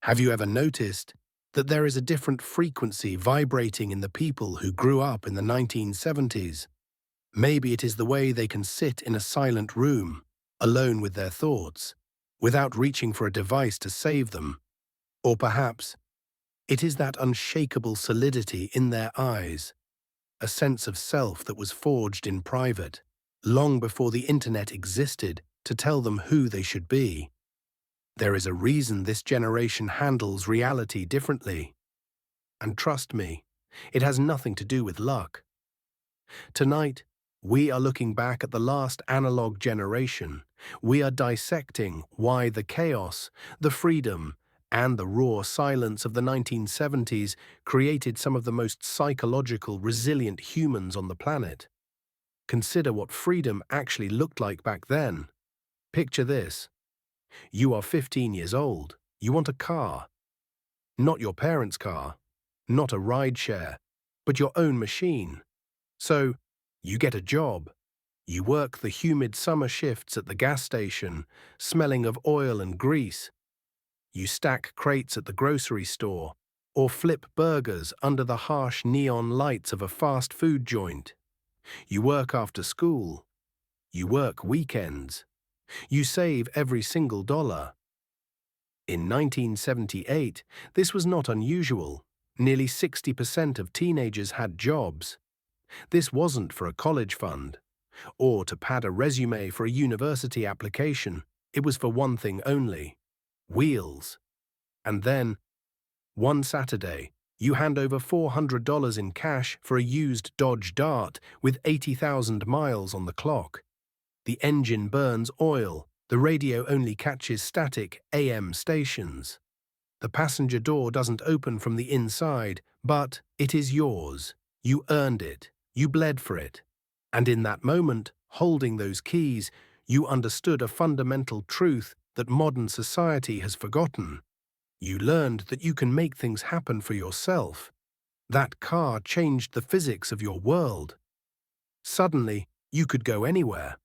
Have you ever noticed that there is a different frequency vibrating in the people who grew up in the 1970s? Maybe it is the way they can sit in a silent room, alone with their thoughts, without reaching for a device to save them. Or perhaps it is that unshakable solidity in their eyes, a sense of self that was forged in private, long before the internet existed to tell them who they should be. There is a reason this generation handles reality differently. And trust me, it has nothing to do with luck. Tonight, we are looking back at the last analog generation. We are dissecting why the chaos, the freedom, and the raw silence of the 1970s created some of the most psychological, resilient humans on the planet. Consider what freedom actually looked like back then. Picture this. You are 15 years old. You want a car. Not your parents' car, not a rideshare, but your own machine. So, you get a job. You work the humid summer shifts at the gas station, smelling of oil and grease. You stack crates at the grocery store, or flip burgers under the harsh neon lights of a fast food joint. You work after school. You work weekends. You save every single dollar. In 1978, this was not unusual. Nearly 60% of teenagers had jobs. This wasn't for a college fund, or to pad a resume for a university application. It was for one thing only: wheels. And then, one Saturday, you hand over $400 in cash for a used Dodge Dart with 80,000 miles on the clock. The engine burns oil. The radio only catches static AM stations. The passenger door doesn't open from the inside, but it is yours. You earned it. You bled for it. And in that moment, holding those keys, you understood a fundamental truth that modern society has forgotten. You learned that you can make things happen for yourself. That car changed the physics of your world. Suddenly, you could go anywhere.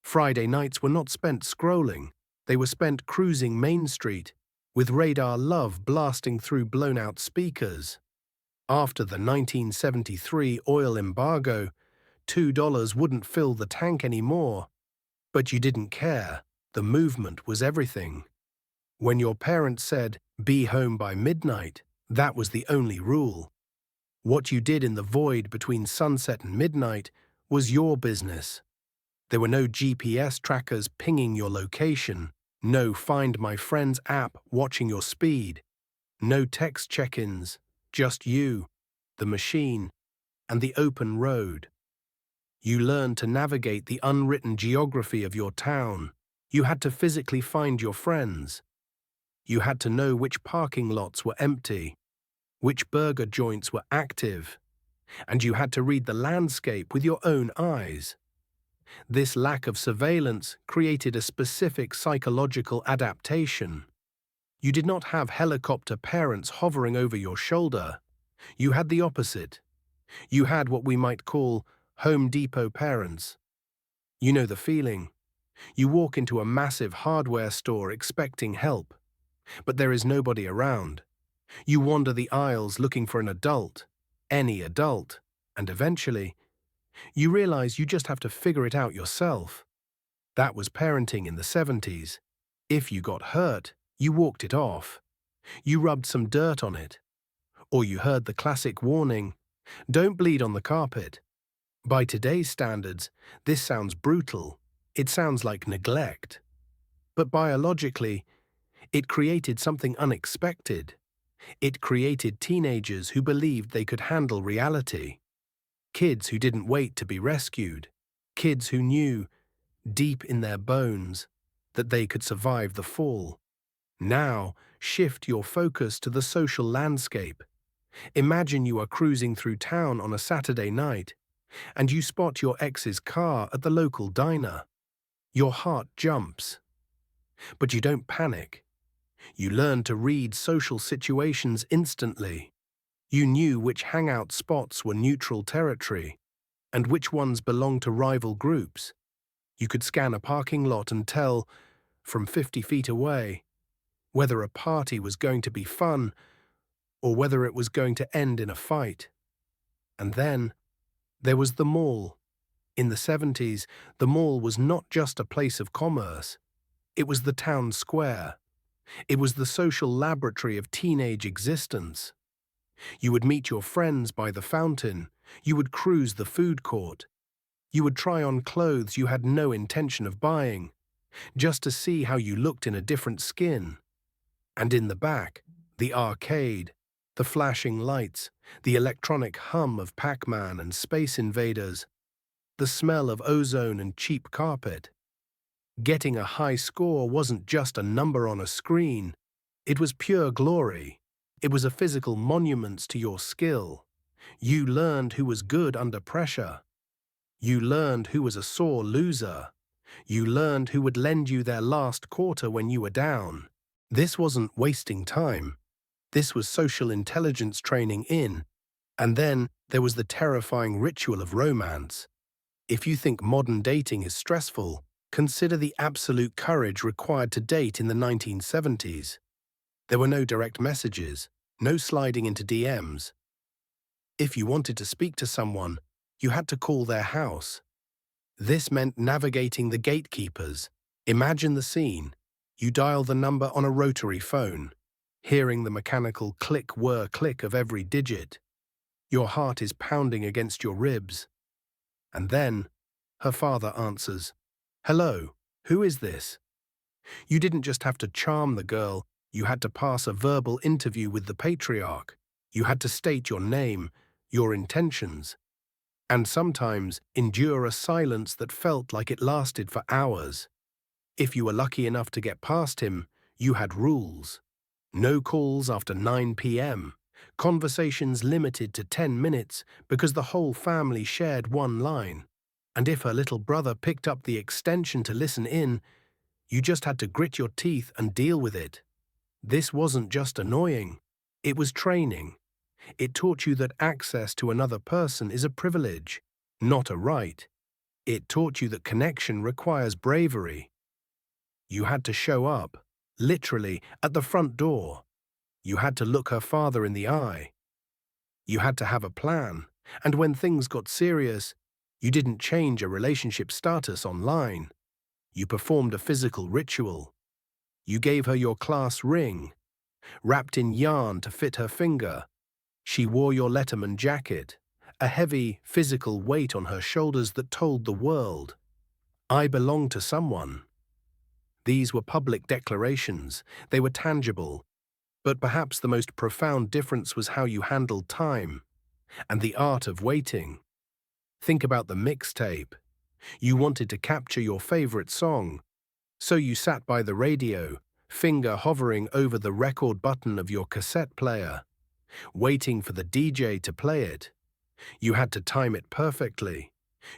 Friday nights were not spent scrolling. They were spent cruising Main Street, with Radar Love blasting through blown-out speakers. After the 1973 oil embargo, $2 wouldn't fill the tank anymore. But you didn't care. The movement was everything. When your parents said, "Be home by midnight," that was the only rule. What you did in the void between sunset and midnight was your business. There were no GPS trackers pinging your location, no Find My Friends app watching your speed, no text check-ins, just you, the machine, and the open road. You learned to navigate the unwritten geography of your town. You had to physically find your friends. You had to know which parking lots were empty, which burger joints were active, and you had to read the landscape with your own eyes. This lack of surveillance created a specific psychological adaptation. You did not have helicopter parents hovering over your shoulder. You had the opposite. You had what we might call Home Depot parents. You know the feeling. You walk into a massive hardware store expecting help, but there is nobody around. You wander the aisles looking for an adult, any adult, and eventually, you realize you just have to figure it out yourself. That was parenting in the 70s. If you got hurt, you walked it off. You rubbed some dirt on it. Or you heard the classic warning, "Don't bleed on the carpet." By today's standards, this sounds brutal. It sounds like neglect. But biologically, it created something unexpected. It created teenagers who believed they could handle reality. Kids who didn't wait to be rescued. Kids who knew, deep in their bones, that they could survive the fall. Now, shift your focus to the social landscape. Imagine you are cruising through town on a Saturday night, and you spot your ex's car at the local diner. Your heart jumps. But you don't panic. You learn to read social situations instantly. You knew which hangout spots were neutral territory, and which ones belonged to rival groups. You could scan a parking lot and tell, from 50 feet away, whether a party was going to be fun or whether it was going to end in a fight. And then there was the mall. In the 70s, the mall was not just a place of commerce. It was the town square. It was the social laboratory of teenage existence. You would meet your friends by the fountain. You would cruise the food court. You would try on clothes you had no intention of buying, just to see how you looked in a different skin. And in the back, the arcade, the flashing lights, the electronic hum of Pac-Man and Space Invaders, the smell of ozone and cheap carpet. Getting a high score wasn't just a number on a screen. It was pure glory. It was a physical monument to your skill. You learned who was good under pressure. You learned who was a sore loser. You learned who would lend you their last quarter when you were down. This wasn't wasting time. This was social intelligence training in. And then there was the terrifying ritual of romance. If you think modern dating is stressful, consider the absolute courage required to date in the 1970s. There were no direct messages, no sliding into DMs. If you wanted to speak to someone, you had to call their house. This meant navigating the gatekeepers. Imagine the scene. You dial the number on a rotary phone, hearing the mechanical click-whir-click of every digit. Your heart is pounding against your ribs. And then, her father answers, "Hello, who is this?" You didn't just have to charm the girl, you had to pass a verbal interview with the patriarch. You had to state your name, your intentions, and sometimes endure a silence that felt like it lasted for hours. If you were lucky enough to get past him, you had rules. No calls after 9 p.m., conversations limited to 10 minutes because the whole family shared one line. And if her little brother picked up the extension to listen in, you just had to grit your teeth and deal with it. This wasn't just annoying. It was training. It taught you that access to another person is a privilege, not a right. It taught you that connection requires bravery. You had to show up, literally, at the front door. You had to look her father in the eye. You had to have a plan, and when things got serious, you didn't change a relationship status online. You performed a physical ritual. You gave her your class ring, wrapped in yarn to fit her finger. She wore your Letterman jacket, a heavy, physical weight on her shoulders that told the world, "I belong to someone." These were public declarations. They were tangible. But perhaps the most profound difference was how you handled time and the art of waiting. Think about the mixtape. You wanted to capture your favorite song, so you sat by the radio, finger hovering over the record button of your cassette player, waiting for the DJ to play it. You had to time it perfectly.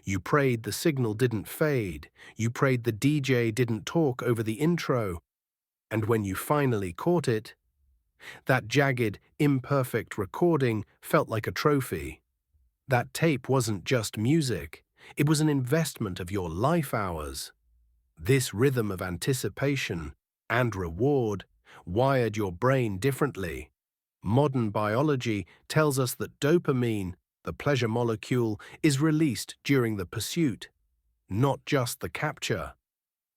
You prayed the signal didn't fade. You prayed the DJ didn't talk over the intro. And when you finally caught it, that jagged, imperfect recording felt like a trophy. That tape wasn't just music. It was an investment of your life hours. This rhythm of anticipation and reward wired your brain differently. Modern biology tells us that dopamine, the pleasure molecule, is released during the pursuit, not just the capture.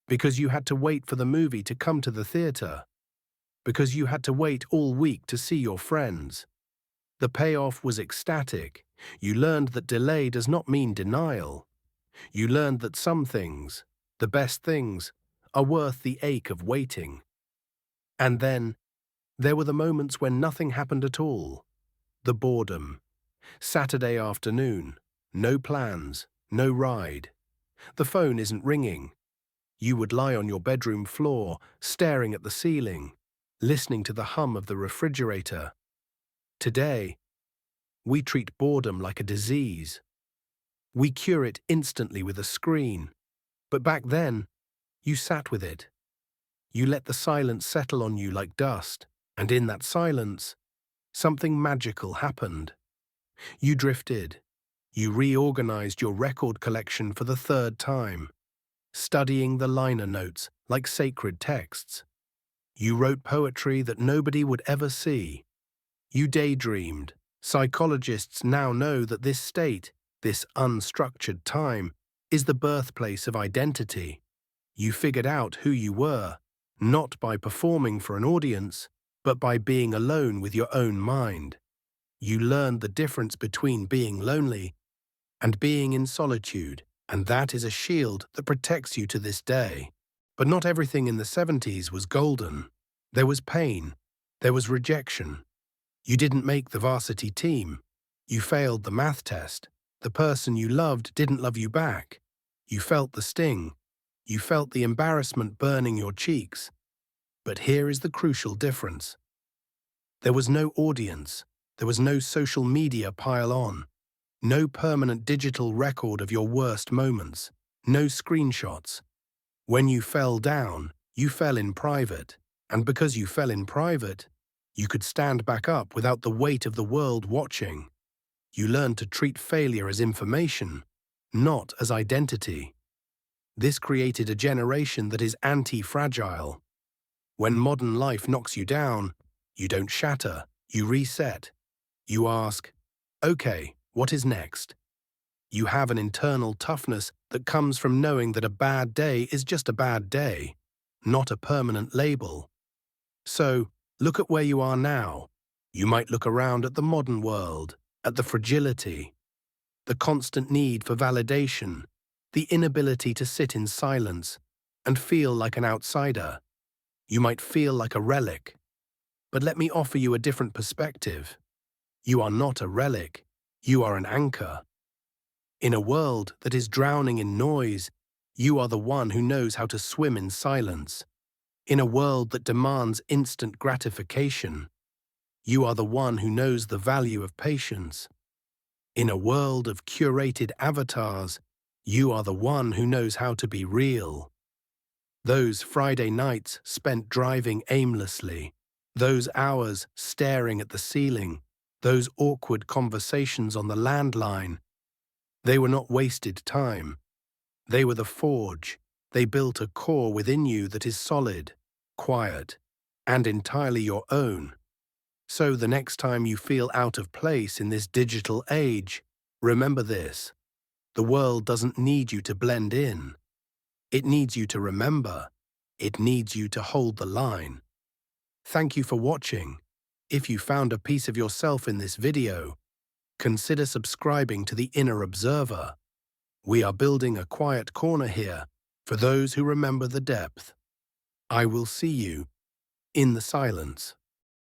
Because you had to wait for the movie to come to the theater. Because you had to wait all week to see your friends. The payoff was ecstatic. You learned that delay does not mean denial. You learned that some things, the best things, are worth the ache of waiting. And then, there were the moments when nothing happened at all. The boredom. Saturday afternoon. No plans. No ride. The phone isn't ringing. You would lie on your bedroom floor, staring at the ceiling, listening to the hum of the refrigerator. Today, we treat boredom like a disease. We cure it instantly with a screen. But back then, you sat with it. You let the silence settle on you like dust, and in that silence, something magical happened. You drifted. You reorganized your record collection for the third time, studying the liner notes like sacred texts. You wrote poetry that nobody would ever see. You daydreamed. Psychologists now know that this state, this unstructured time, is the birthplace of identity. You figured out who you were, not by performing for an audience, but by being alone with your own mind. You learned the difference between being lonely and being in solitude, and that is a shield that protects you to this day. But not everything in the 70s was golden. There was pain. There was rejection. You didn't make the varsity team. You failed the math test. The person you loved didn't love you back. You felt the sting. You felt the embarrassment burning your cheeks. But here is the crucial difference. There was no audience. There was no social media pile on. No permanent digital record of your worst moments. No screenshots. When you fell down, you fell in private. And because you fell in private, you could stand back up without the weight of the world watching. You learned to treat failure as information, not as identity. This created a generation that is anti-fragile. When modern life knocks you down, you don't shatter, you reset. You ask, okay, what is next? You have an internal toughness that comes from knowing that a bad day is just a bad day, not a permanent label. So, look at where you are now. You might look around at the modern world, at the fragility, the constant need for validation, the inability to sit in silence and feel like an outsider. You might feel like a relic. But let me offer you a different perspective. You are not a relic. You are an anchor. In a world that is drowning in noise, you are the one who knows how to swim in silence. In a world that demands instant gratification, you are the one who knows the value of patience. In a world of curated avatars, you are the one who knows how to be real. Those Friday nights spent driving aimlessly, those hours staring at the ceiling, those awkward conversations on the landline, they were not wasted time. They were the forge. They built a core within you that is solid, quiet, and entirely your own. So the next time you feel out of place in this digital age, remember this. The world doesn't need you to blend in. It needs you to remember. It needs you to hold the line. Thank you for watching. If you found a piece of yourself in this video, consider subscribing to The Inner Observer. We are building a quiet corner here for those who remember the depth. I will see you in the silence.